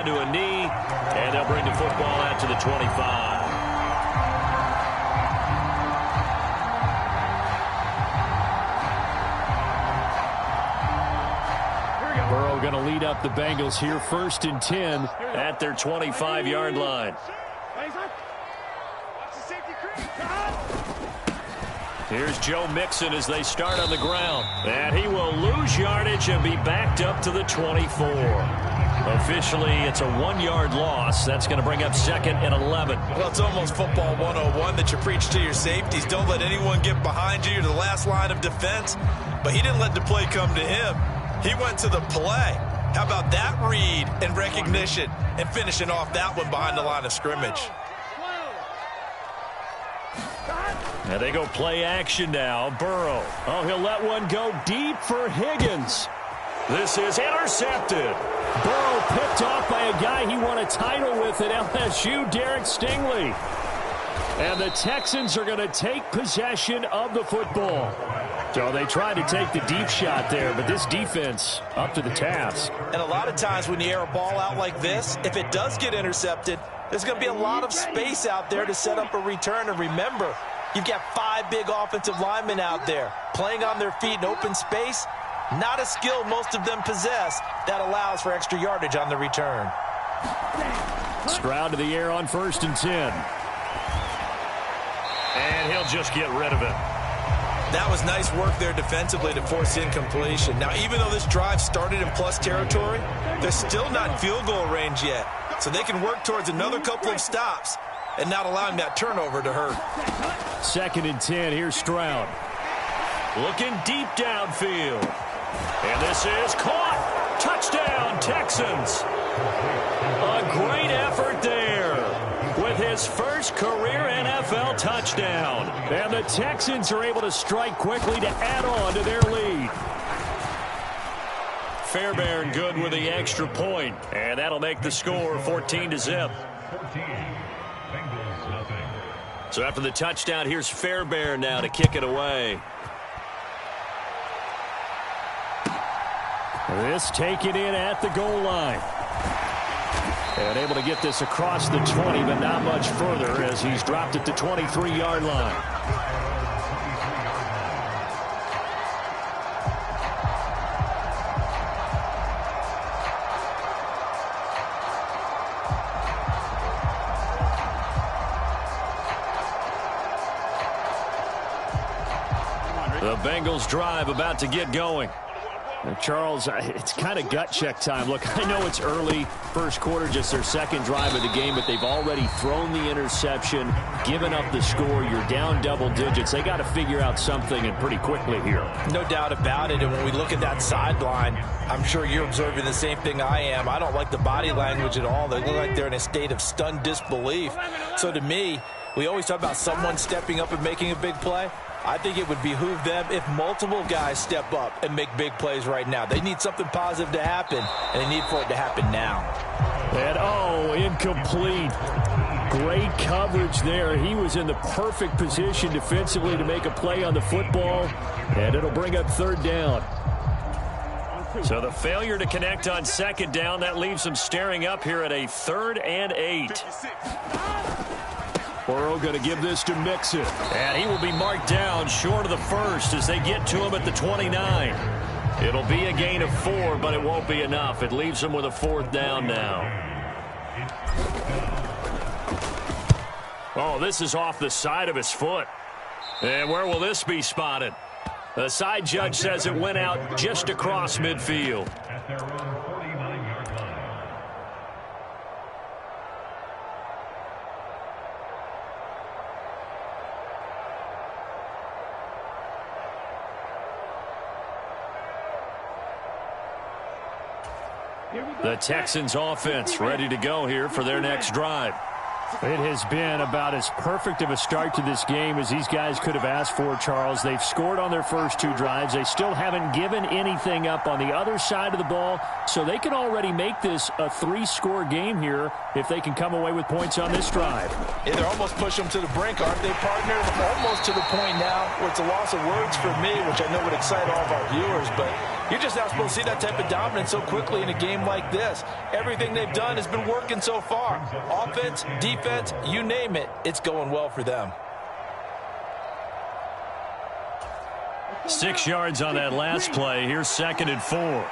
To a knee, and they'll bring the football out to the 25. Burrow going to lead up the Bengals here, 1st and 10 at their 25-yard line. Here's Joe Mixon as they start on the ground. And he will lose yardage and be backed up to the 24. Officially, it's a 1-yard loss. That's going to bring up 2nd and 11. Well, it's almost football 101 that you preach to your safeties. Don't let anyone get behind you. You're the last line of defense. But he didn't let the play come to him. He went to the play. How about that read and recognition and finishing off that one behind the line of scrimmage? And they go play action now. Burrow. Oh, he'll let one go deep for Higgins. This is intercepted. Burrow picked off by a guy he won a title with at LSU, Derek Stingley. And the Texans are going to take possession of the football. So they tried to take the deep shot there, but this defense up to the task. And a lot of times when you air a ball out like this, if it does get intercepted, there's going to be a lot of space out there to set up a return. And remember, you've got 5 big offensive linemen out there playing on their feet in open space. Not a skill most of them possess that allows for extra yardage on the return. Stroud to the air on 1st and 10. And he'll just get rid of it. That was nice work there defensively to force incompletion. Now, even though this drive started in plus territory, they're still not in field goal range yet. So they can work towards another couple of stops and not allowing that turnover to hurt. 2nd and 10. Here's Stroud. Looking deep downfield. And this is caught. Touchdown, Texans. A great effort there with his first career NFL touchdown. And the Texans are able to strike quickly to add on to their lead. Fairbairn good with the extra point. And that'll make the score 14-0. So after the touchdown, here's Fairbairn now to kick it away. This taken in at the goal line. And able to get this across the 20, but not much further as he's dropped at the 23-yard line. The Bengals drive about to get going. Charles, it's kind of gut check time. Look, I know it's early, first quarter, just their 2nd drive of the game, but they've already thrown the interception, given up the score. You're down double digits. They got to figure out something, and pretty quickly here. No doubt about it. And when we look at that sideline, I'm sure you're observing the same thing I am. I don't like the body language at all. They look like they're in a state of stunned disbelief. So to me, we always talk about someone stepping up and making a big play. I think it would behoove them if multiple guys step up and make big plays right now. They need something positive to happen, and they need for it to happen now. And, oh, incomplete. Great coverage there. He was in the perfect position defensively to make a play on the football, and it'll bring up 3rd down. So the failure to connect on 2nd down, that leaves them staring up here at a 3rd and 8. Burrow going to give this to Mixon. And he will be marked down short of the 1st as they get to him at the 29. It'll be a gain of 4, but it won't be enough. It leaves him with a 4th down now. Oh, this is off the side of his foot. And where will this be spotted? The side judge says it went out just across midfield. The Texans offense ready to go here for their next drive. It has been about as perfect of a start to this game as these guys could have asked for, Charles. They've scored on their first 2 drives. They still haven't given anything up on the other side of the ball, so they can already make this a 3-score game here if they can come away with points on this drive. Yeah, they're almost pushing them to the brink, aren't they, partner? Almost to the point now where it's a loss of words for me, which I know would excite all of our viewers, but You're just not supposed to see that type of dominance so quickly in a game like this. Everything they've done has been working so far. Offense, defense, you name it, it's going well for them. 6 yards on that last play. Here's 2nd and 4.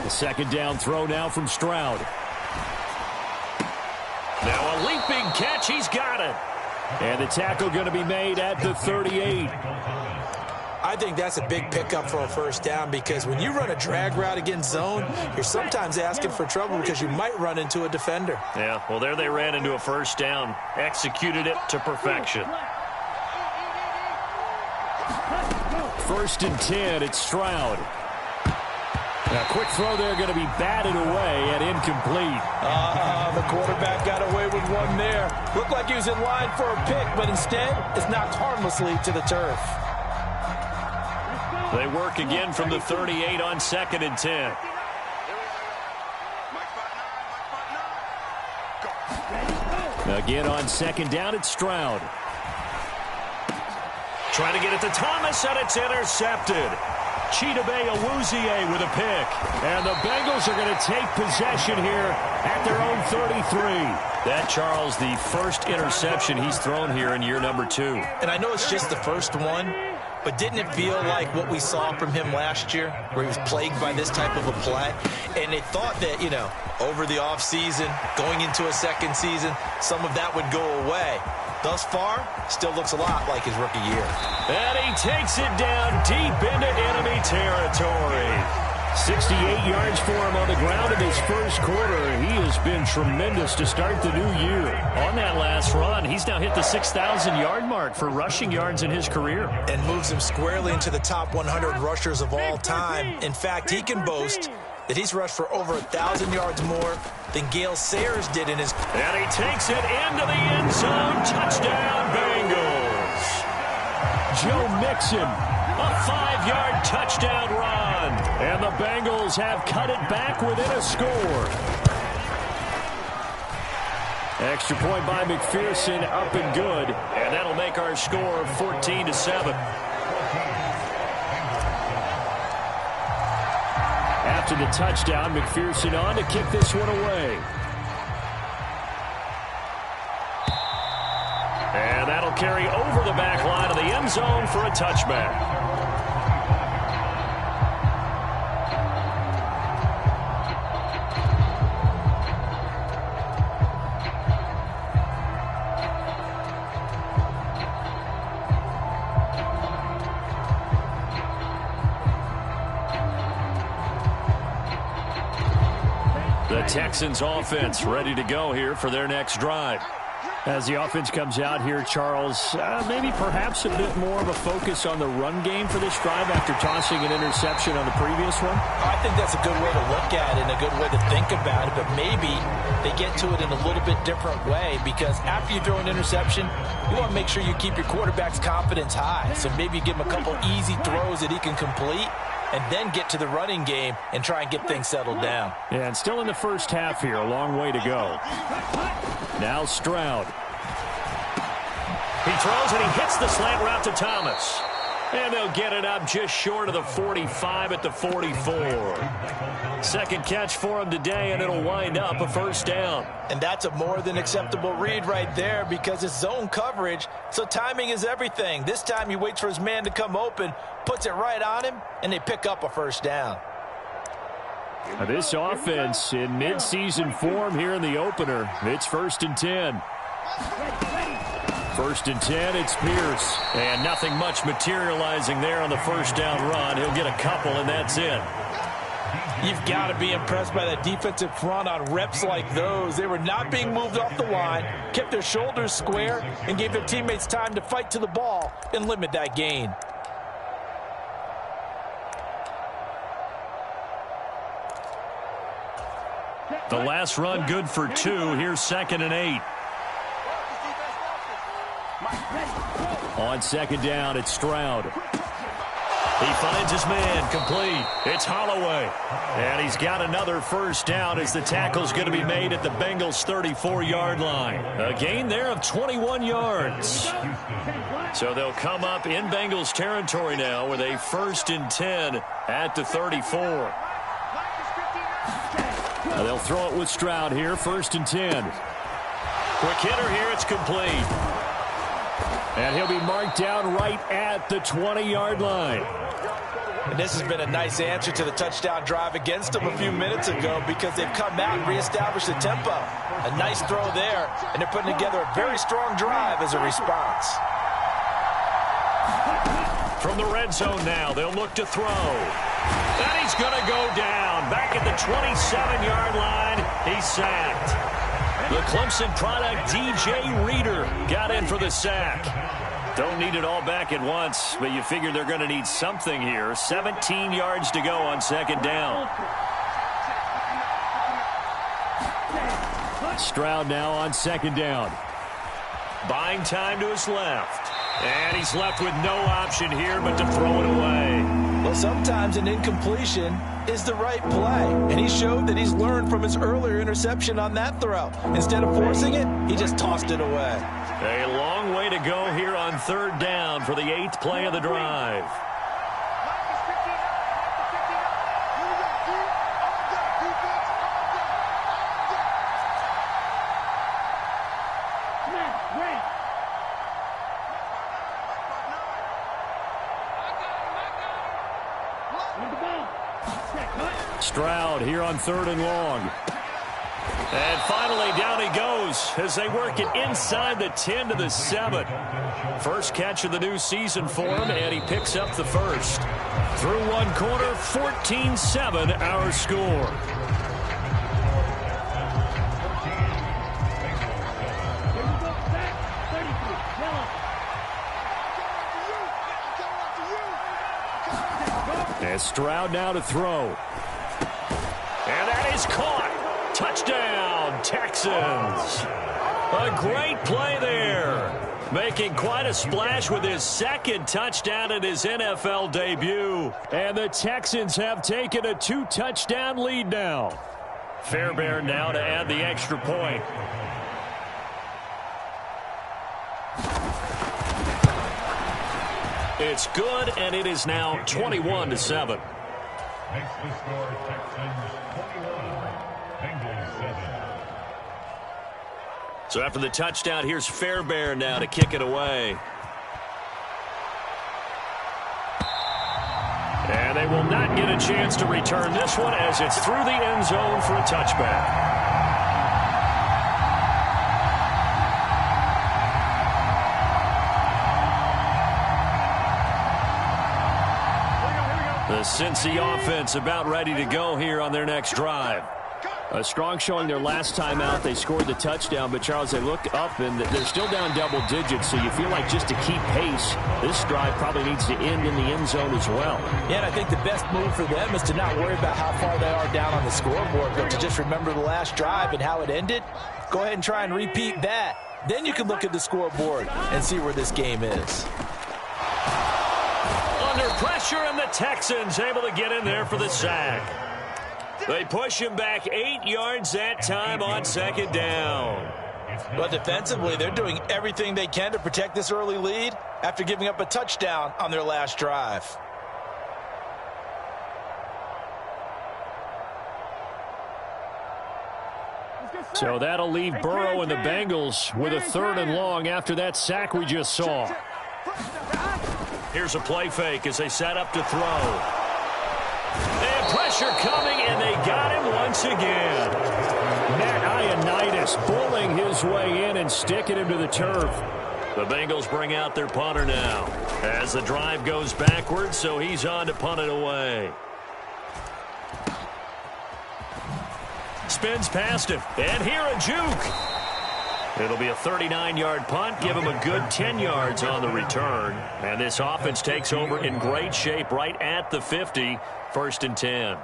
The 2nd down throw now from Stroud. Now a leaping catch. He's got it. And the tackle going to be made at the 38. I think that's a big pickup for a first down, because when you run a drag route against zone, you're sometimes asking for trouble because you might run into a defender. Yeah, well, there they ran into a first down. Executed it to perfection. 1st and 10, it's Stroud. A quick throw there going to be batted away and incomplete. The quarterback got away with one there. Looked like he was in line for a pick, but instead it's knocked harmlessly to the turf. They work again from the 38 on 2nd and 10. Again on 2nd down, it's Stroud. Trying to get it to Thomas, and it's intercepted. Chidobe Awuzie with a pick. And the Bengals are going to take possession here at their own 33. That, Charles, the first interception he's thrown here in year number 2. And I know it's just the first one, but didn't it feel like what we saw from him last year, where he was plagued by this type of a play? And they thought that, you know, over the offseason, going into a second season, some of that would go away. Thus far, still looks a lot like his rookie year. And he takes it down deep into enemy territory. 68 yards for him on the ground in his first quarter. He has been tremendous to start the new year. On that last run, he's now hit the 6,000-yard mark for rushing yards in his career. And moves him squarely into the top 100 rushers of all time. In fact, he can boast that he's rushed for over 1,000 yards more than Gale Sayers did in his... And he takes it into the end zone. Touchdown, Bengals. Joe Mixon, a 5-yard touchdown run. And the Bengals have cut it back within a score. Extra point by McPherson, up and good. And that'll make our score 14-7. After the touchdown, McPherson on to kick this one away. And that'll carry over the back line of the end zone for a touchback. The Texans offense ready to go here for their next drive. As the offense comes out here, Charles, maybe perhaps a bit more of a focus on the run game for this drive after tossing an interception on the previous one? I think that's a good way to look at it and a good way to think about it, but maybe they get to it in a little bit different way, because after you throw an interception, you want to make sure you keep your quarterback's confidence high. So maybe give him a couple easy throws that he can complete, and then get to the running game and try and get things settled down. Yeah, and still in the first half here, a long way to go. Now Stroud. He throws and he hits the slant route to Thomas. And they'll get it up just short of the 45 at the 44. Second catch for him today, and it'll wind up a first down. And that's a more than acceptable read right there, because it's zone coverage, so timing is everything. This time he waits for his man to come open, puts it right on him, and they pick up a first down. This offense in midseason form here in the opener. It's 1st and 10. 1st and 10, it's Pierce. And nothing much materializing there on the first down run. He'll get a couple, and that's it. You've got to be impressed by that defensive front on reps like those. They were not being moved off the line, kept their shoulders square, and gave their teammates time to fight to the ball and limit that gain. The last run good for 2. Here's 2nd and 8. On 2nd down, it's Stroud. He finds his man, complete. It's Holloway. And he's got another first down as the tackle's going to be made at the Bengals' 34-yard line. A gain there of 21 yards. So they'll come up in Bengals territory now with a 1st and 10 at the 34. They'll throw it with Stroud here, 1st and 10. Quick hitter here, it's complete. And he'll be marked down right at the 20-yard line. And this has been a nice answer to the touchdown drive against them a few minutes ago because they've come out and reestablished the tempo. A nice throw there, and they're putting together a very strong drive as a response. From the red zone now, they'll look to throw. And he's going to go down. Back at the 27-yard line, he's sacked. The Clemson product, DJ Reader, got in for the sack. Don't need it all back at once, but you figure they're going to need something here. 17 yards to go on 2nd down. Stroud now on 2nd down. Buying time to his left. And he's left with no option here but to throw it away. Well, sometimes an incompletion is the right play, and he showed that he's learned from his earlier interception on that throw. Instead of forcing it, he just tossed it away. A long way to go here on 3rd down for the 8th play of the drive. Stroud here on 3rd and long. And finally down he goes as they work it inside the 10 to the 7. First catch of the new season for him, and he picks up the first. Through one quarter, 14-7 our score. And Stroud now to throw. And that is caught. Touchdown, Texans. A great play there. Making quite a splash with his 2nd touchdown in his NFL debut. And the Texans have taken a 2-touchdown lead now. Fairbairn now to add the extra point. It's good, and it is now 21-7. Makes the score Texans 21, Bengals 7. So after the touchdown, here's Fairbairn now to kick it away. And they will not get a chance to return this one as it's through the end zone for a touchback. The Cincy offense about ready to go here on their next drive. A strong showing their last time out. They scored the touchdown, but, Charles, they look up, and they're still down double digits, so you feel like just to keep pace, this drive probably needs to end in the end zone as well. Yeah, and I think the best move for them is to not worry about how far they are down on the scoreboard, but to just remember the last drive and how it ended. Go ahead and try and repeat that. Then you can look at the scoreboard and see where this game is. Under pressure, and the Texans able to get in there for the sack. They push him back 8 yards that time on 2nd down. But defensively, they're doing everything they can to protect this early lead after giving up a touchdown on their last drive. So that'll leave Burrow and the Bengals with a 3rd and long after that sack we just saw. Here's a play fake as they set up to throw. And pressure coming, and they got him once again. Matt Ioannidis pulling his way in and sticking him to the turf. The Bengals bring out their punter now as the drive goes backwards, so he's on to punt it away. Spins past him, and here a juke. It'll be a 39-yard punt, give him a good 10 yards on the return. And this offense takes over in great shape right at the 50, 1st and 10.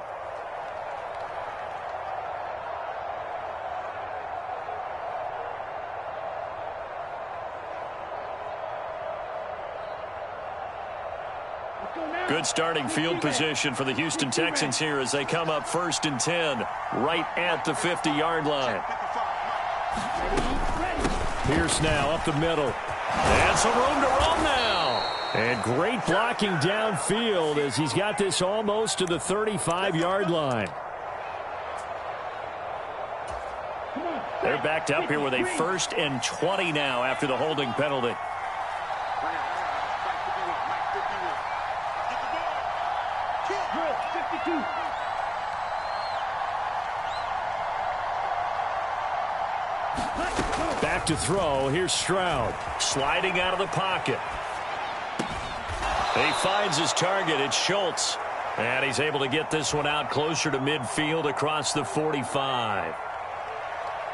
Good starting field position for the Houston Texans here as they come up 1st and 10 right at the 50-yard line. Pierce now up the middle. And some room to roam now. And great blocking downfield as he's got this almost to the 35-yard line. They're backed up here with a 1st and 20 now after the holding penalty. Back to throw. Here's Stroud. Sliding out of the pocket. He finds his target. It's Schultz. And he's able to get this one out closer to midfield across the 45.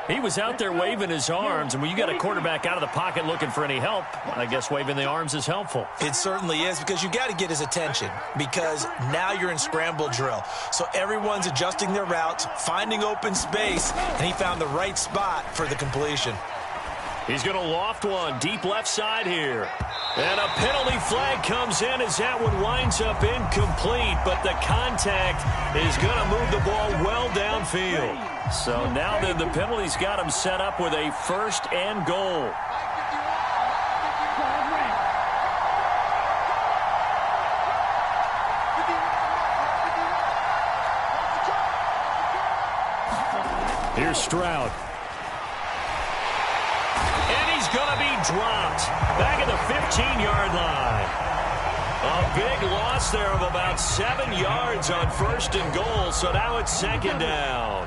He was out there waving his arms, and when you got a quarterback out of the pocket looking for any help, I guess waving the arms is helpful. It certainly is, because you got to get his attention, because now you're in scramble drill. So everyone's adjusting their routes, finding open space, and he found the right spot for the completion. He's going to loft one deep left side here. And a penalty flag comes in as that one winds up incomplete, but the contact is going to move the ball well downfield. So now then the penalty's got him set up with a 1st and goal. Here's Stroud. And he's going to be dropped back at the 15-yard line. A big loss there of about 7 yards on 1st and goal, so now it's 2nd down.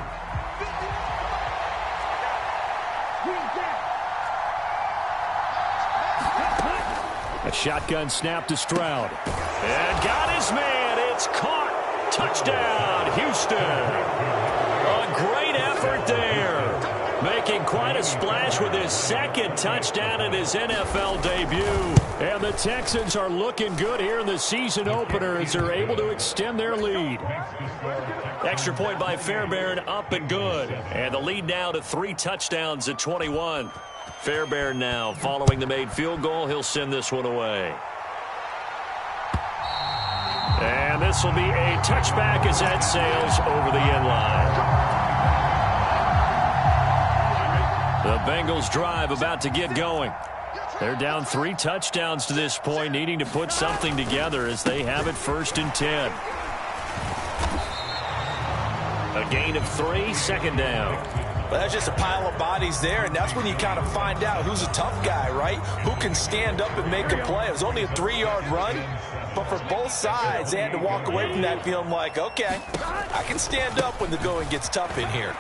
A shotgun snap to Stroud. And got his man. It's caught. Touchdown, Houston. A great effort there. Making quite a splash with his 2nd touchdown in his NFL debut. And the Texans are looking good here in the season opener as they're able to extend their lead. Extra point by Fairbairn, up and good. And the lead now to 3 touchdowns at 21. Fairbairn now following the made field goal. He'll send this one away. And this will be a touchback as that sails over the end line. The Bengals drive about to get going. They're down 3 touchdowns to this point, needing to put something together as they have it 1st and 10. A gain of 3, 2nd down. Well, that's just a pile of bodies there, and that's when you kind of find out who's a tough guy, right? Who can stand up and make a play. It was only a 3-yard run, but for both sides, they had to walk away from that feeling like, okay, I can stand up when the going gets tough in here.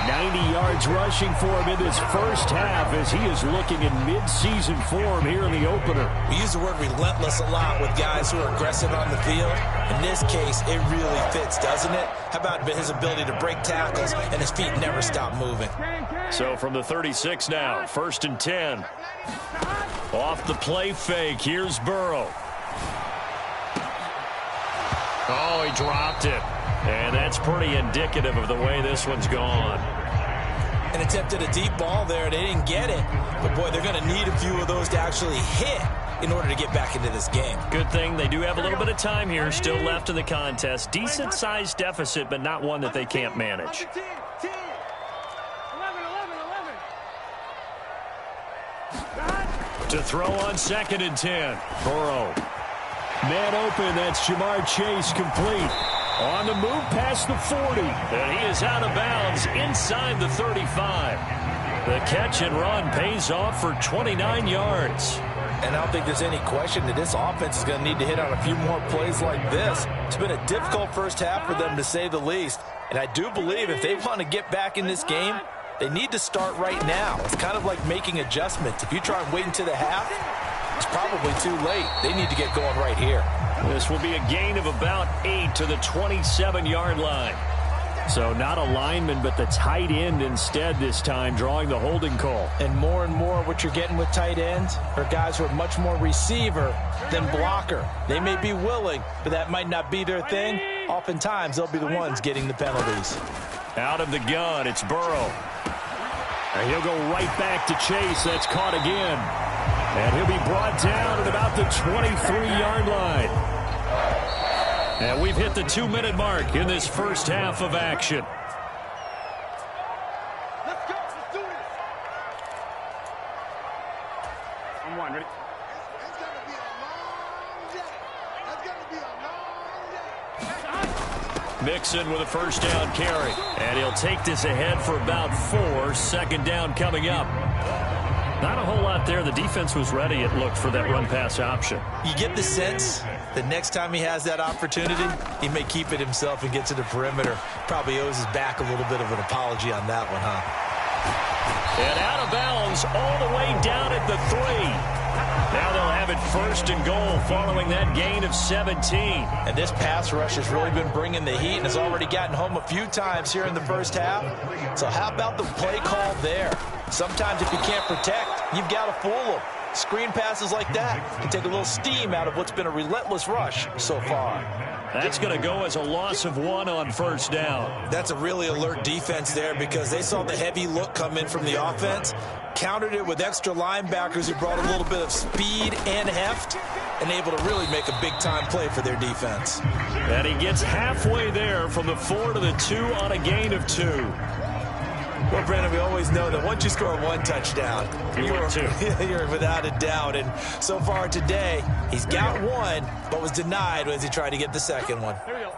90 yards rushing for him in this first half as he is looking in mid-season form here in the opener. We use the word relentless a lot with guys who are aggressive on the field. In this case, it really fits, doesn't it? How about his ability to break tackles and his feet never stop moving? So from the 36 now, 1st and 10. Off the play fake, here's Burrow. Oh, he dropped it. And that's pretty indicative of the way this one's gone. And attempted a deep ball there. They didn't get it. But, boy, they're going to need a few of those to actually hit in order to get back into this game. Good thing they do have a little bit of time here still left in the contest. Decent-sized deficit, but not one that they can't manage. To throw on 2nd and 10. Burrow. Man open, that's Jamar Chase complete. On the move past the 40. And he is out of bounds inside the 35. The catch and run pays off for 29 yards. And I don't think there's any question that this offense is going to need to hit on a few more plays like this. It's been a difficult first half for them, to say the least. And I do believe if they want to get back in this game, they need to start right now. It's kind of like making adjustments. If you try and wait until the half, it's probably too late. They need to get going right here. This will be a gain of about 8 to the 27-yard line. So not a lineman, but the tight end instead this time, drawing the holding call. And more what you're getting with tight ends are guys who are much more receiver than blocker. They may be willing, but that might not be their thing. Oftentimes, they'll be the ones getting the penalties. Out of the gun, it's Burrow. And he'll go right back to Chase. That's caught again. And he'll be brought down at about the 23-yard line. And we've hit the 2-minute mark in this first half of action. Let's go. Let's do this. I'm one. Ready? It's going to be a long day. It's going to be a long day. Mixon with a first down carry. And he'll take this ahead for about 4. Second down coming up. Not a whole lot there. The defense was ready, it looked, for that run-pass option. You get the sense that next time he has that opportunity, he may keep it himself and get to the perimeter. Probably owes his back a little bit of an apology on that one, huh? And out of bounds all the way down at the 3. Now they'll have it first and goal following that gain of 17. And this pass rush has really been bringing the heat and has already gotten home a few times here in the first half. So how about the play call there? Sometimes if you can't protect, you've got to fool them. Screen passes like that can take a little steam out of what's been a relentless rush so far. That's going to go as a loss of 1 on first down. That's a really alert defense there because they saw the heavy look come in from the offense, countered it with extra linebackers who brought a little bit of speed and heft, and able to really make a big-time play for their defense. And he gets halfway there from the 4 to the 2 on a gain of 2. Well, Brandon, we always know that once you score 1 touchdown, you're without a doubt. And so far today, he's got 1, but was denied as he tried to get the second one. Here we go.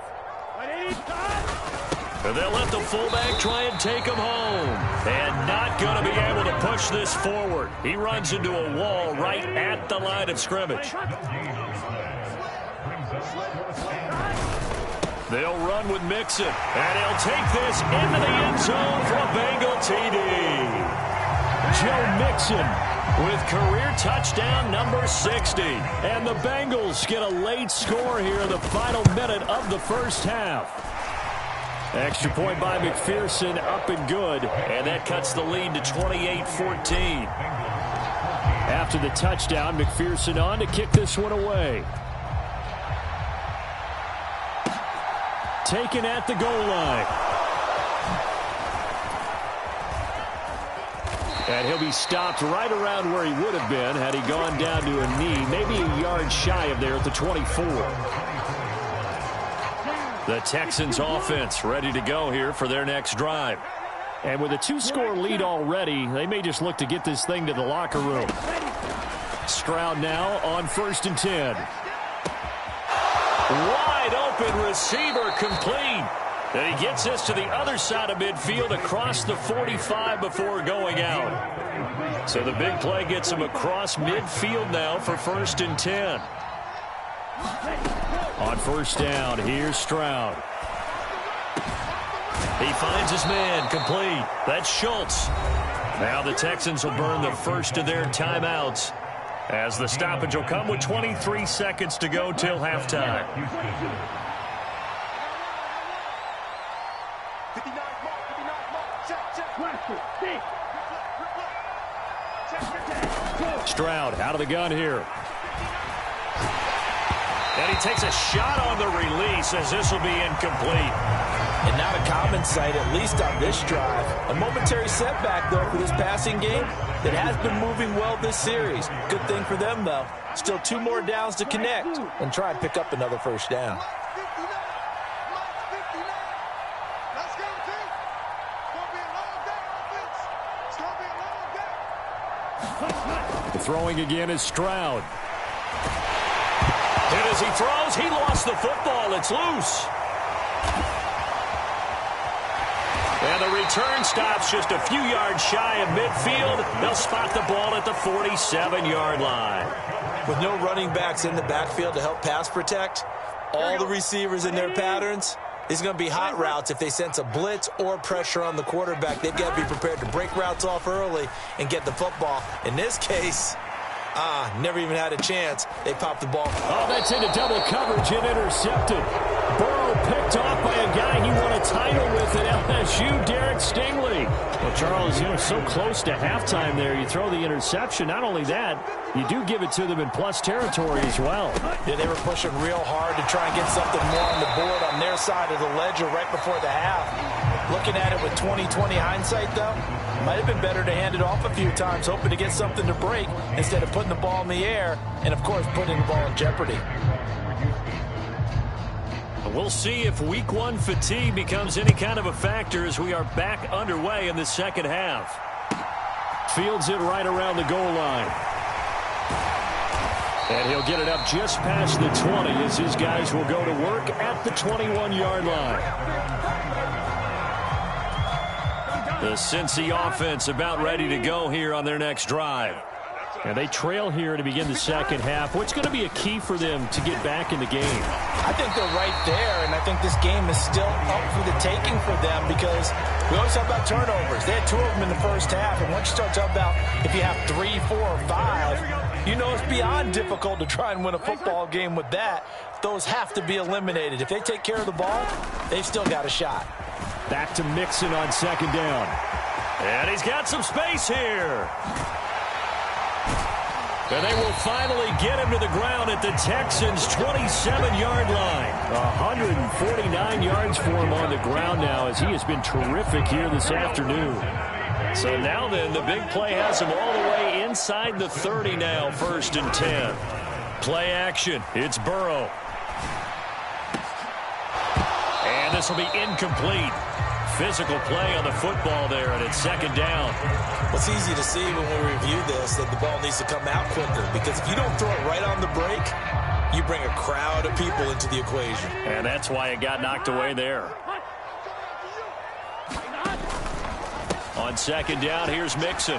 And they'll let the fullback try and take him home. And not going to be able to push this forward. He runs into a wall right at the line of scrimmage. They'll run with Mixon, and he'll take this into the end zone for a Bengal TD. Joe Mixon with career touchdown number 60. And the Bengals get a late score here in the final minute of the first half. Extra point by McPherson, up and good, and that cuts the lead to 28-14. After the touchdown, McPherson on to kick this one away. Taken at the goal line. And he'll be stopped right around where he would have been had he gone down to a knee, maybe a yard shy of there at the 24. The Texans offense ready to go here for their next drive. And with a 2-score lead already, they may just look to get this thing to the locker room. Stroud now on 1st and 10. Wide open receiver complete. And he gets this to the other side of midfield across the 45 before going out. So the big play gets him across midfield now for 1st and 10. On 1st down, here's Stroud. He finds his man complete. That's Schultz. Now the Texans will burn the first of their timeouts, as the stoppage will come with 23 seconds to go till halftime. Stroud out of the gun here. And he takes a shot on the release as this will be incomplete. And not a common sight, at least on this drive. A momentary setback, though, for this passing game that has been moving well this series. Good thing for them, though. Still 2 more downs to connect and try and pick up another first down. Let's go, team. It's going to be a long day, offense. It's going to be a long day. The throwing again is Stroud. And as he throws, he lost the football. It's loose. And the return stops just a few yards shy of midfield. They'll spot the ball at the 47-yard line. With no running backs in the backfield to help pass protect, all the receivers in their patterns, these are going to be hot routes if they sense a blitz or pressure on the quarterback. They've got to be prepared to break routes off early and get the football. In this case, never even had a chance. They popped the ball. Oh, that's into double coverage and intercepted. Burrow picked off by a guy he won a title with at LSU, Derek Stingley. Well, Charles, so close to halftime there. You throw the interception. Not only that, you do give it to them in plus territory as well. Yeah, they were pushing real hard to try and get something more on the board on their side of the ledger right before the half. Looking at it with 20/20 hindsight, though, might have been better to hand it off a few times, hoping to get something to break instead of putting the ball in the air and, of course, putting the ball in jeopardy. We'll see if week one fatigue becomes any kind of a factor as we are back underway in the second half. Fields it right around the goal line. And he'll get it up just past the 20 as his guys will go to work at the 21-yard line. The Cincy offense about ready to go here on their next drive. And they trail here to begin the second half. What's going to be a key for them to get back in the game? I think they're right there, and I think this game is still up for the taking for them because we always talk about turnovers. They had 2 of them in the first half, and once you start talking about if you have 3, 4, or 5, you know it's beyond difficult to try and win a football game with that. Those have to be eliminated. If they take care of the ball, they've still got a shot. Back to Mixon on second down. And he's got some space here. And they will finally get him to the ground at the Texans' 27-yard line. 149 yards for him on the ground now as he has been terrific here this afternoon. So now then, the big play has him all the way inside the 30 now, 1st and 10. Play action. It's Burrow. And this will be incomplete. Physical play on the football there, and it's second down. It's easy to see when we review this that the ball needs to come out quicker because if you don't throw it right on the break, you bring a crowd of people into the equation. And that's why it got knocked away there. On second down, here's Mixon.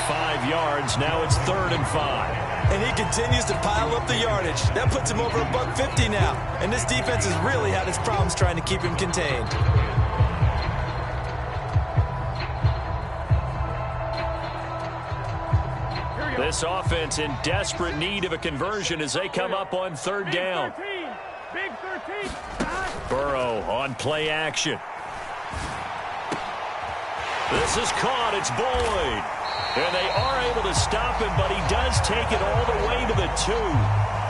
5 yards. Now it's 3rd and 5. And he continues to pile up the yardage. That puts him over $150 now. And this defense has really had its problems trying to keep him contained. This offense in desperate need of a conversion as they come up on 3rd down. Big 13. Burrow on play action. This is caught. It's Boyd. And they are able to stop him, but he does take it all the way to the 2.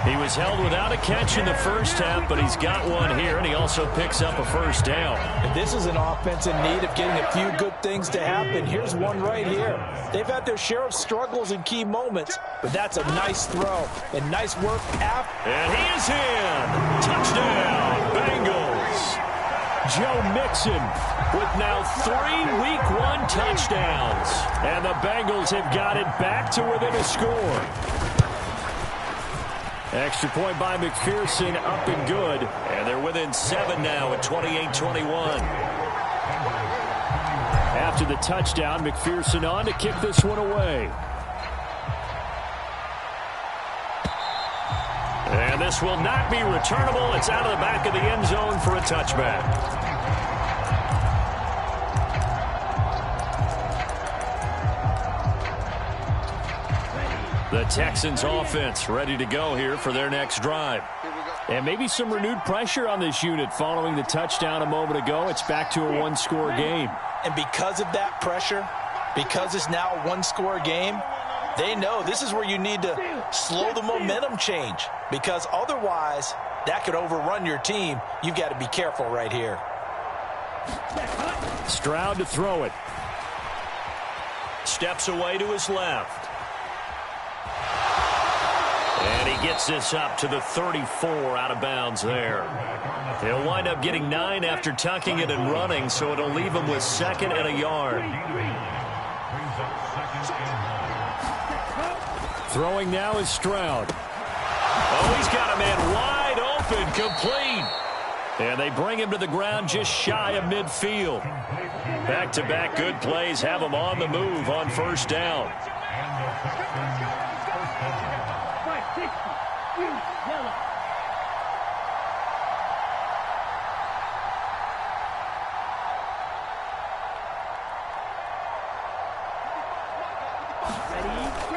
He was held without a catch in the first half, but he's got one here, and he also picks up a 1st down. And this is an offense in need of getting a few good things to happen. Here's one right here. They've had their share of struggles in key moments, but that's a nice throw and nice work after. And he is in. Touchdown, Bengals. Joe Mixon with now 3 Week 1 touchdowns. And the Bengals have got it back to within a score. Extra point by McPherson, up and good. And they're within 7 now at 28-21. After the touchdown, McPherson on to kick this one away. And this will not be returnable. It's out of the back of the end zone for a touchback. The Texans offense ready to go here for their next drive. And maybe some renewed pressure on this unit following the touchdown a moment ago. It's back to a 1-score game. And because of that pressure, because it's now a 1-score game, they know this is where you need to slow the momentum change because otherwise that could overrun your team. You've got to be careful right here. Stroud to throw it. Steps away to his left. And he gets this up to the 34 out of bounds there. He'll wind up getting 9 after tucking it and running, so it'll leave him with 2nd and a yard. Throwing now is Stroud. Oh, he's got a man wide open, complete. And they bring him to the ground just shy of midfield. Back-to-back good plays have him on the move on 1st down.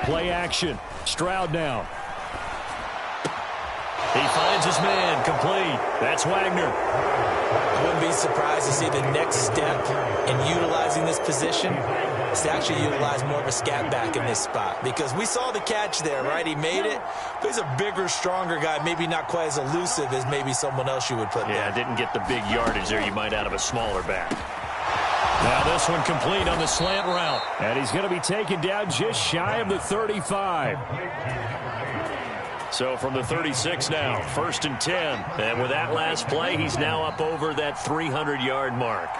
Play action. Stroud now. He finds his man, complete. That's Wagner. I wouldn't be surprised to see the next step in utilizing this position is to actually utilize more of a scat back in this spot, because we saw the catch there, right? He made it, but he's a bigger, stronger guy, maybe not quite as elusive as maybe someone else you would put there. Yeah, didn't get the big yardage there you might out of a smaller back. Now this one complete on the slant route. And he's going to be taken down just shy of the 35. So from the 36 now, 1st and 10. And with that last play, he's now up over that 300-yard mark.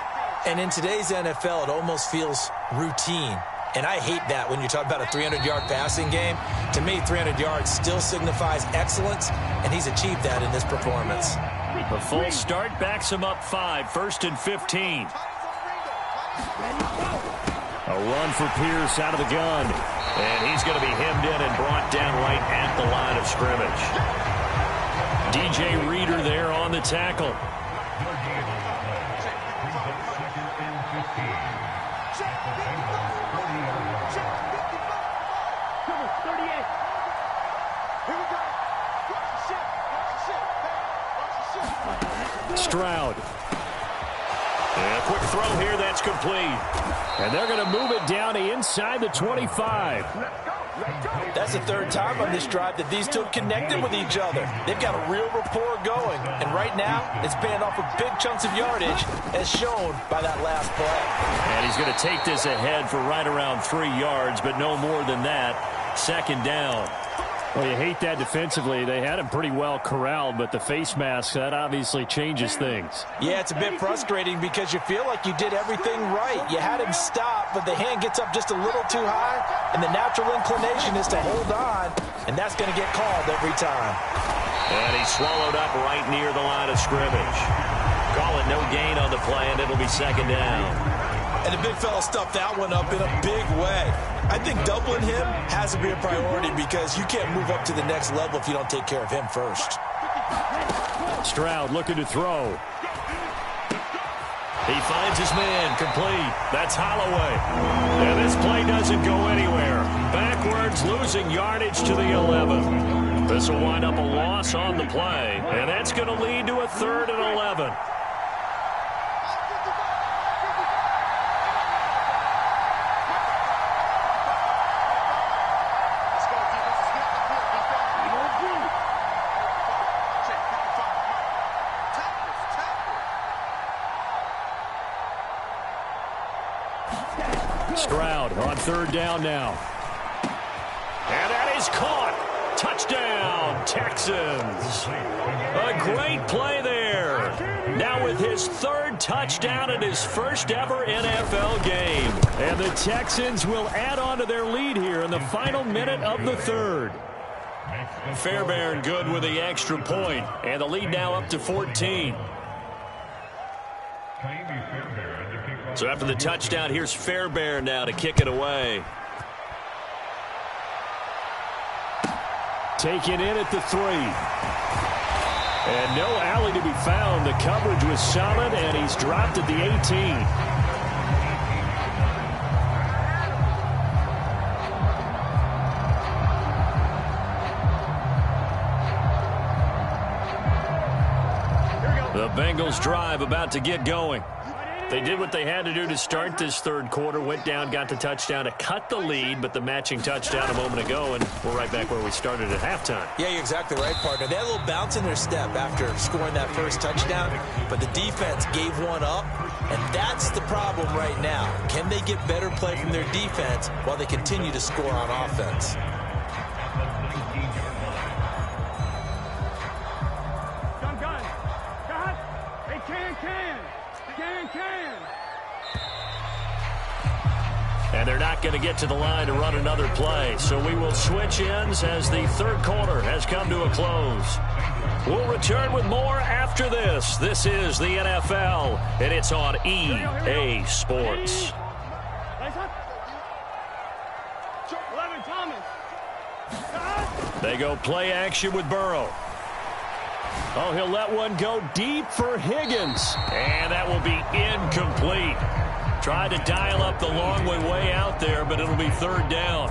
And in today's NFL, it almost feels routine. And I hate that when you talk about a 300-yard passing game. To me, 300 yards still signifies excellence, and he's achieved that in this performance. The full start backs him up 5, 1st and 15. A run for Pierce out of the gun. And he's going to be hemmed in and brought down right at the line of scrimmage. DJ Reader there on the tackle. Stroud. And a quick throw here, that's complete. And they're going to move it down to inside the 25. That's the third time on this drive that these two have connected with each other. They've got a real rapport going. And right now, it's paying off with big chunks of yardage, as shown by that last play. And he's going to take this ahead for right around 3 yards, but no more than that. 2nd down. Well, you hate that defensively. They had him pretty well corralled, but the face mask, that obviously changes things. Yeah, it's a bit frustrating because you feel like you did everything right. You had him stop, but the hand gets up just a little too high, and the natural inclination is to hold on, and that's going to get called every time. And he's swallowed up right near the line of scrimmage. Call it no gain on the play, and it'll be 2nd down. And the big fella stuffed that one up in a big way. I think doubling him has to be a priority because you can't move up to the next level if you don't take care of him first. Stroud looking to throw. He finds his man, complete. That's Holloway. And this play doesn't go anywhere. Backwards, losing yardage to the 11. This will wind up a loss on the play, and that's going to lead to a 3rd and 11. Stroud on 3rd down now. And that is caught. Touchdown, Texans. A great play there. Now with his 3rd touchdown in his first ever NFL game. And the Texans will add on to their lead here in the final minute of the 3rd. Fairbairn good with the extra point. And the lead now up to 14. So after the touchdown, here's Fairbairn now to kick it away. Taken in at the 3. And no alley to be found. The coverage was solid, and he's dropped at the 18. The Bengals drive about to get going. They did what they had to do to start this 3rd quarter, went down, got the touchdown to cut the lead, but the matching touchdown a moment ago, and we're right back where we started at halftime. Yeah, you're exactly right, partner. They had a little bounce in their step after scoring that first touchdown, but the defense gave one up, and that's the problem right now. Can they get better play from their defense while they continue to score on offense? And they're not going to get to the line to run another play. So we will switch ends as the 3rd quarter has come to a close. We'll return with more after this. This is the NFL, and it's on EA Sports. They go play action with Burrow. Oh, he'll let one go deep for Higgins. And that will be incomplete. Tried to dial up the long way out there, but it'll be 3rd down.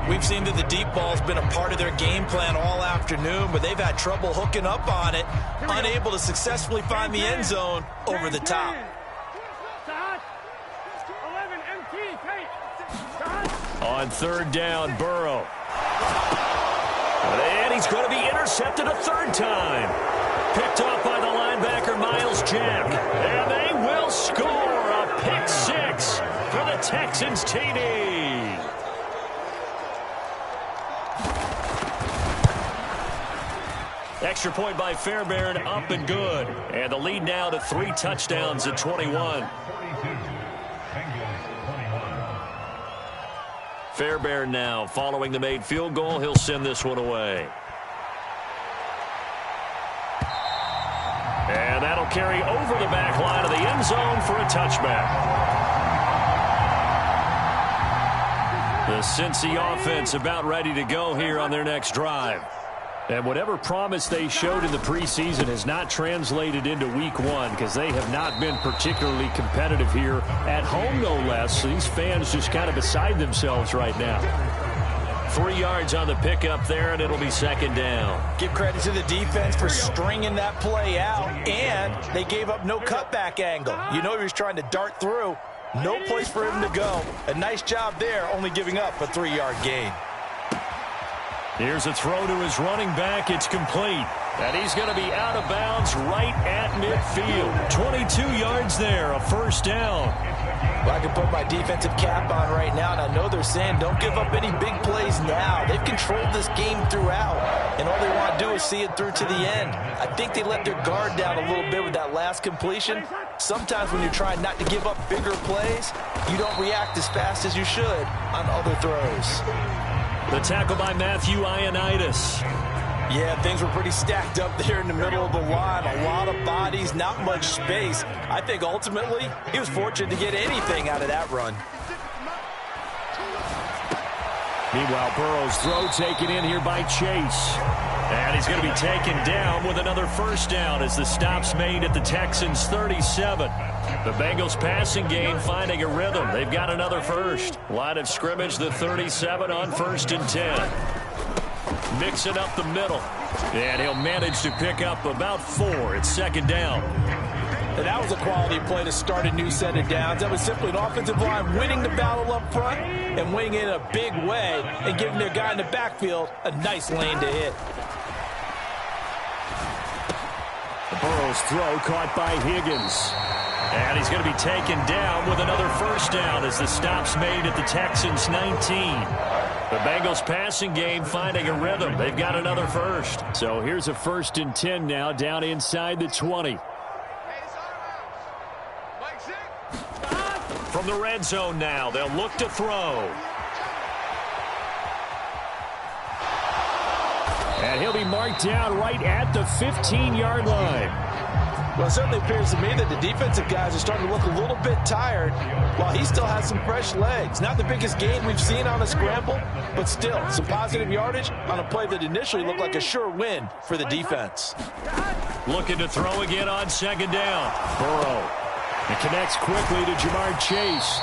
We've seen that the deep ball's been a part of their game plan all afternoon, but they've had trouble hooking up on it, unable to successfully find the end zone over the top. On third down, Burrow. And he's going to be intercepted a third time. Picked off by the linebacker, Miles Jack. And they will score a pick six for the Texans TD. Extra point by Fairbairn, up and good. And the lead now to 3 touchdowns at 21. Fairbairn now following the made field goal. He'll send this one away. And that'll carry over the back line of the end zone for a touchback. The Cincy offense about ready to go here on their next drive. And whatever promise they showed in the preseason has not translated into week one because they have not been particularly competitive here at home, no less. These fans just kind of beside themselves right now. 3 yards on the pickup there, and it'll be second down. Give credit to the defense for stringing that play out, and they gave up no cutback angle. You know he was trying to dart through. No place for him to go. A nice job there, only giving up a 3-yard gain. Here's a throw to his running back. It's complete. And he's going to be out of bounds right at midfield. 22 yards there, a first down. Well, I can put my defensive cap on right now, and I know they're saying don't give up any big plays now. They've controlled this game throughout, and all they want to do is see it through to the end. I think they let their guard down a little bit with that last completion. Sometimes when you're trying not to give up bigger plays, you don't react as fast as you should on other throws. The tackle by Matthew Ioannidis. Yeah, things were pretty stacked up there in the middle of the line. A lot of bodies, not much space. I think ultimately he was fortunate to get anything out of that run. Meanwhile, Burrow's throw taken in here by Chase. And he's going to be taken down with another first down as the stop's made at the Texans' 37. The Bengals passing game finding a rhythm. They've got another first. Line of scrimmage, the 37 on 1st and 10. Mixing up the middle. And he'll manage to pick up about 4 at second down. And that was a quality play to start a new set of downs. That was simply an offensive line winning the battle up front and winning it in a big way and giving their guy in the backfield a nice lane to hit. Burrow's throw caught by Higgins. And he's going to be taken down with another first down as the stop's made at the Texans' 19. The Bengals passing game finding a rhythm. They've got another first. So here's a 1st and 10 now down inside the 20. From the red zone now, they'll look to throw. And he'll be marked down right at the 15-yard line. Well, it certainly appears to me that the defensive guys are starting to look a little bit tired while he still has some fresh legs. Not the biggest gain we've seen on a scramble, but still some positive yardage on a play that initially looked like a sure win for the defense. Looking to throw again on second down. Burrow. It connects quickly to Jamar Chase.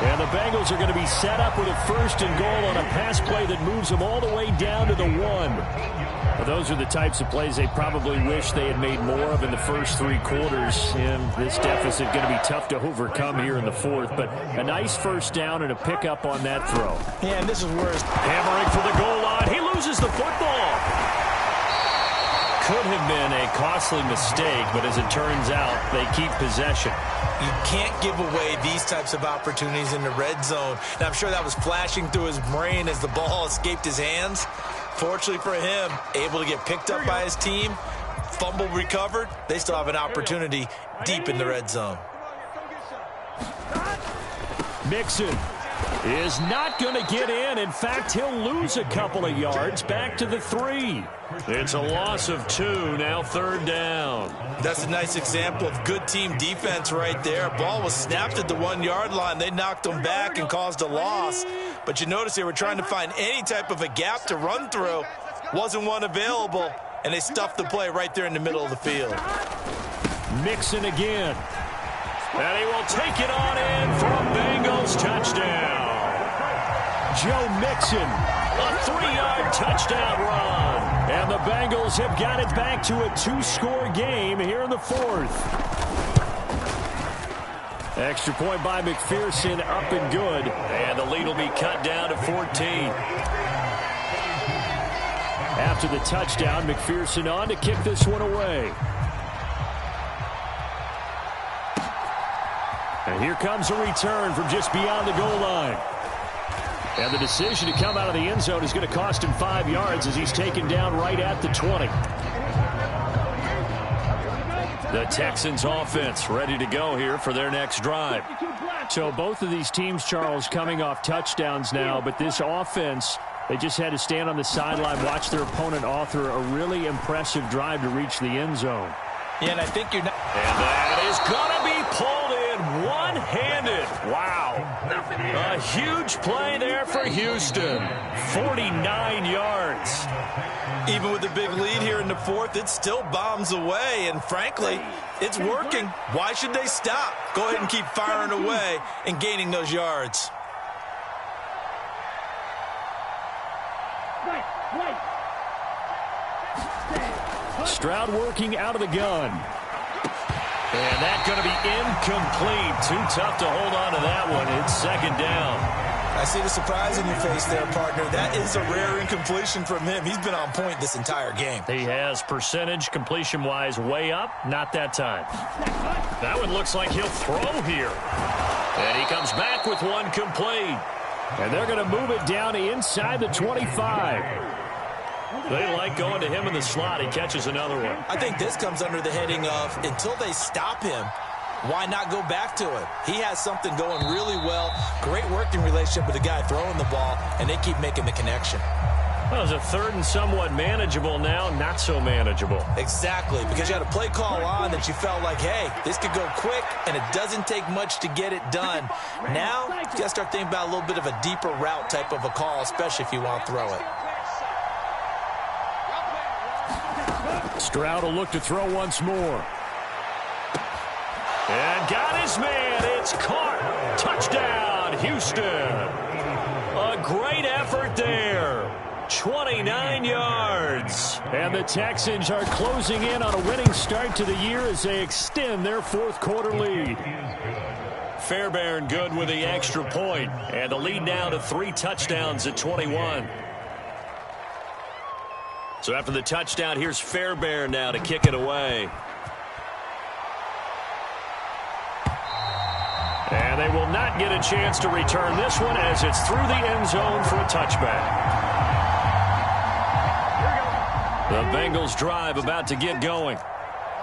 And the Bengals are going to be set up with a 1st and goal on a pass play that moves them all the way down to the 1. Well, those are the types of plays they probably wish they had made more of in the first 3 quarters. And this deficit going to be tough to overcome here in the 4th. But a nice first down and a pickup on that throw. Yeah, and this is where it's hammering for the goal line. He loses the football. Could have been a costly mistake, but as it turns out, they keep possession. You can't give away these types of opportunities in the red zone. And I'm sure that was flashing through his brain as the ball escaped his hands. Fortunately for him, able to get picked up by his team, fumble recovered. They still have an opportunity deep in the red zone. Mixon is not going to get in. In fact, he'll lose a couple of yards back to the 3. It's a loss of 2, now 3rd down. That's a nice example of good team defense right there. Ball was snapped at the 1-yard line. They knocked him back and caused a loss. But you notice they were trying to find any type of a gap to run through. Wasn't one available, and they stuffed the play right there in the middle of the field. Mixon again. And he will take it on in for a Bengals touchdown. Joe Mixon, a 3-yard touchdown run. And the Bengals have got it back to a 2-score game here in the 4th. Extra point by McPherson, up and good. And the lead will be cut down to 14. After the touchdown, McPherson on to kick this one away. And here comes a return from just beyond the goal line. And the decision to come out of the end zone is going to cost him 5 yards as he's taken down right at the 20. The Texans offense ready to go here for their next drive. So both of these teams, Charles, coming off touchdowns now, but this offense, they just had to stand on the sideline, watch their opponent author a really impressive drive to reach the end zone. Yeah, and I think you're not. And that is going to be pulled in one-handed. Wow. A huge play there for Houston. 49 yards. Even with the big lead here in the fourth, it still bombs away. And frankly, it's working. Why should they stop? Go ahead and keep firing away and gaining those yards. Stroud working out of the gun. And that's going to be incomplete. Too tough to hold on to that one. It's second down. I see the surprise in your face there, partner. That is a rare incompletion from him. He's been on point this entire game. He has percentage completion-wise way up. Not that time. That one looks like he'll throw here. And he comes back with one complete. And they're going to move it down inside the 25. They like going to him in the slot. He catches another one. I think this comes under the heading of until they stop him, why not go back to it? He has something going really well. Great working relationship with the guy throwing the ball, and they keep making the connection. Well, it's a third and somewhat manageable now, not so manageable. Exactly, because you had a play call on that you felt like, hey, this could go quick, and it doesn't take much to get it done. Now, you got to start thinking about a little bit of a deeper route type of a call, especially if you want to throw it. Stroud will look to throw once more. And got his man. It's caught. Touchdown, Houston. A great effort there. 29 yards. And the Texans are closing in on a winning start to the year as they extend their fourth quarter lead. Fairbairn good with the extra point. And the lead now to 3 touchdowns at 21. So after the touchdown, here's Fairbairn now to kick it away. And they will not get a chance to return this one as it's through the end zone for a touchback. The Bengals drive about to get going.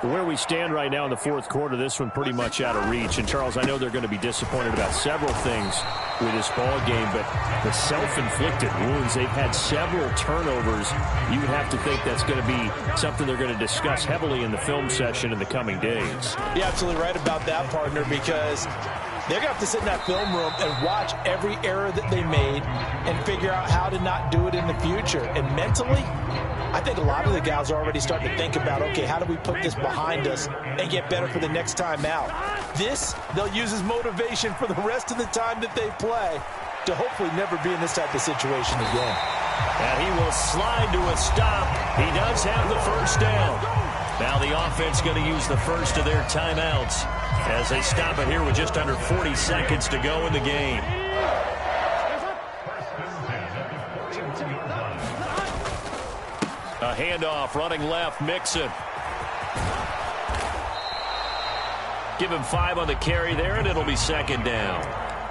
Where we stand right now in the fourth quarter, this one pretty much out of reach. And, Charles, I know they're going to be disappointed about several things with this ball game, but the self-inflicted wounds, they've had several turnovers. You would have to think that's going to be something they're going to discuss heavily in the film session in the coming days. You're absolutely right about that, partner, because they're going to have to sit in that film room and watch every error that they made and figure out how to not do it in the future. And mentally, I think a lot of the guys are already starting to think about, okay, how do we put this behind us and get better for the next time out? This, they'll use as motivation for the rest of the time that they play to hopefully never be in this type of situation again. And he will slide to a stop. He does have the first down. Now the offense going to use the first of their timeouts as they stop it here with just under 40 seconds to go in the game. A handoff, running left, Mixon. Give him 5 on the carry there, and it'll be second down.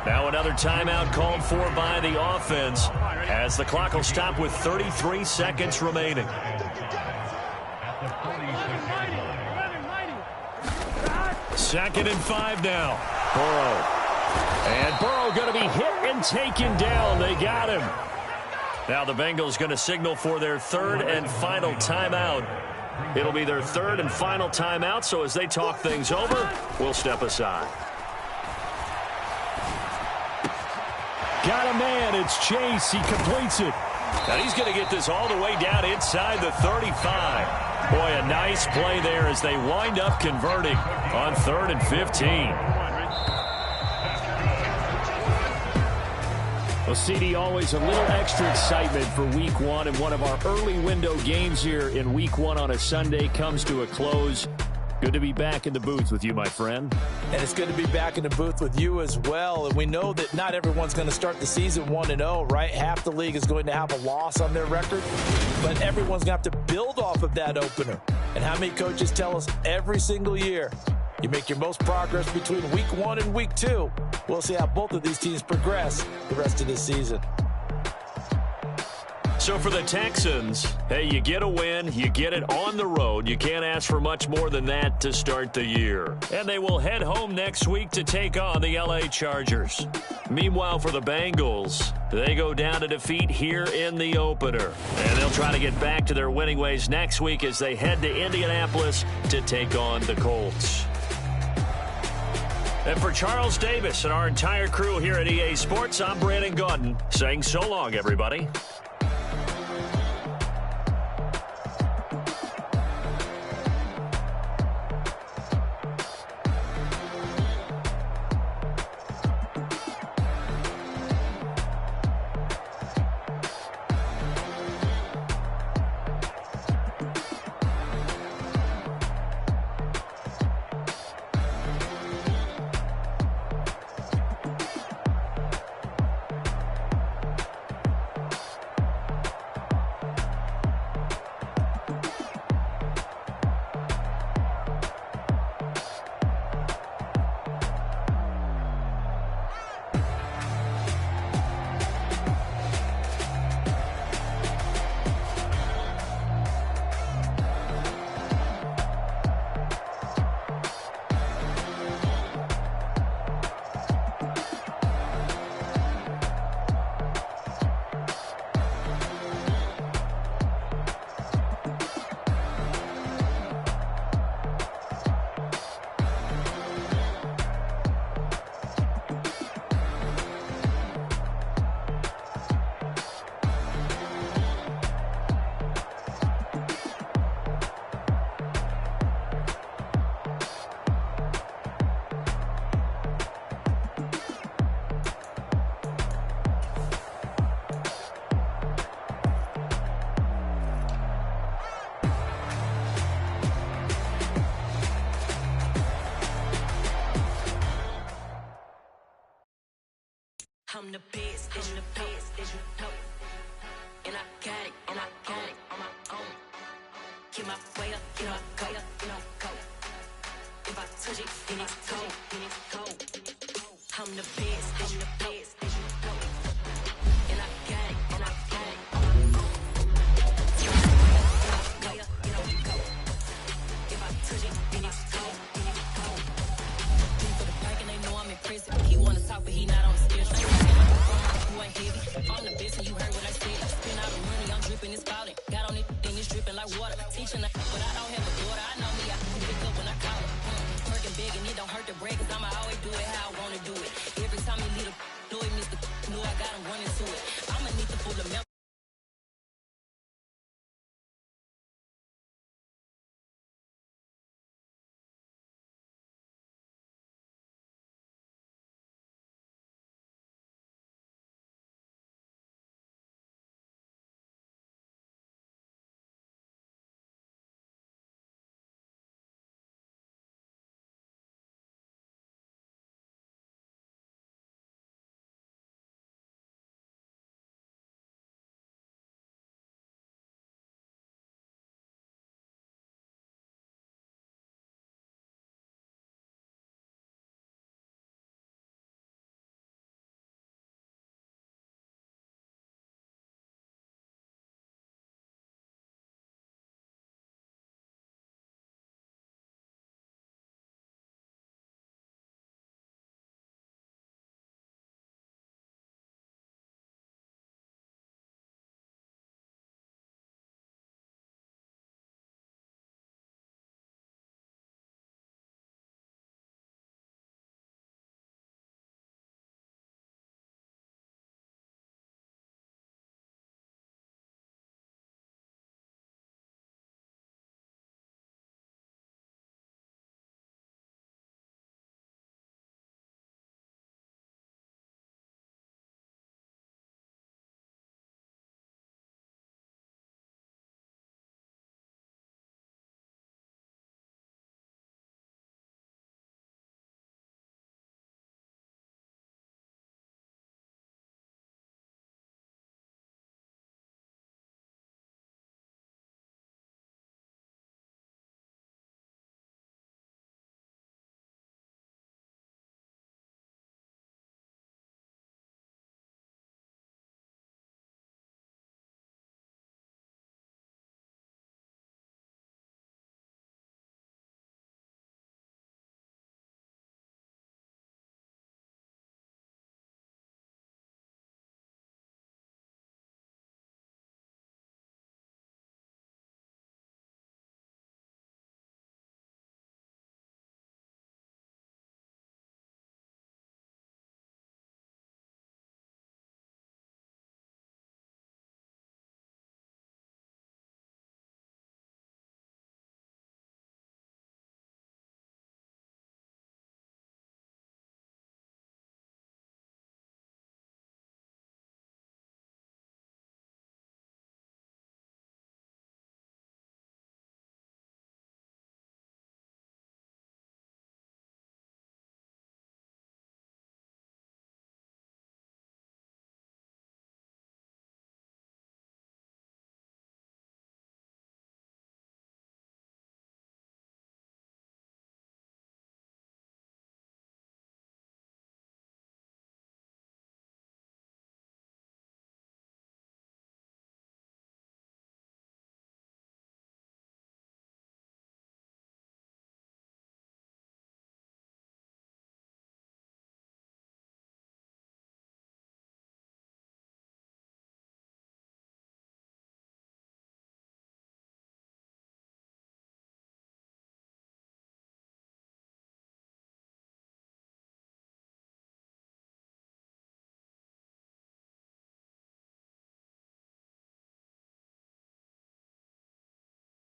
Now another timeout called for by the offense as the clock will stop with 33 seconds remaining. Second and 5 now. Burrow. And Burrow going to be hit and taken down. They got him. Now the Bengals going to signal for their third and final timeout. It'll be their third and final timeout, so as they talk things over, we'll step aside. Got a man. It's Chase. He completes it. Now he's going to get this all the way down inside the 35. Boy, a nice play there as they wind up converting on 3rd and 15. Well, CD, always a little extra excitement for Week 1, and one of our early window games here in Week 1 on a Sunday comes to a close. Good to be back in the booth with you, my friend. And it's good to be back in the booth with you as well. And we know that not everyone's going to start the season 1-0, right? Half the league is going to have a loss on their record. But everyone's going to have to build off of that opener. And how many coaches tell us every single year, you make your most progress between week 1 and week 2. We'll see how both of these teams progress the rest of this season. So for the Texans, hey, you get a win, you get it on the road. You can't ask for much more than that to start the year. And they will head home next week to take on the LA Chargers. Meanwhile, for the Bengals, they go down to defeat here in the opener. And they'll try to get back to their winning ways next week as they head to Indianapolis to take on the Colts. And for Charles Davis and our entire crew here at EA Sports, I'm Brandon Gaudin saying so long, everybody. I'm the best, and the best, as you know. And I got it, on my own. Get my way up, get my go, go. If I touch it, then it's cold, I'm the best, and the best, as you know. And I got it, on my own. Get my way up, go. If I touch it, then it's cold, for the park and they know I'm in prison. He wanna talk, but he not on the schedule. I'm the best and you heard what I said. Spend all the money, I'm dripping, it's falling. Got on it, then it's dripping like water.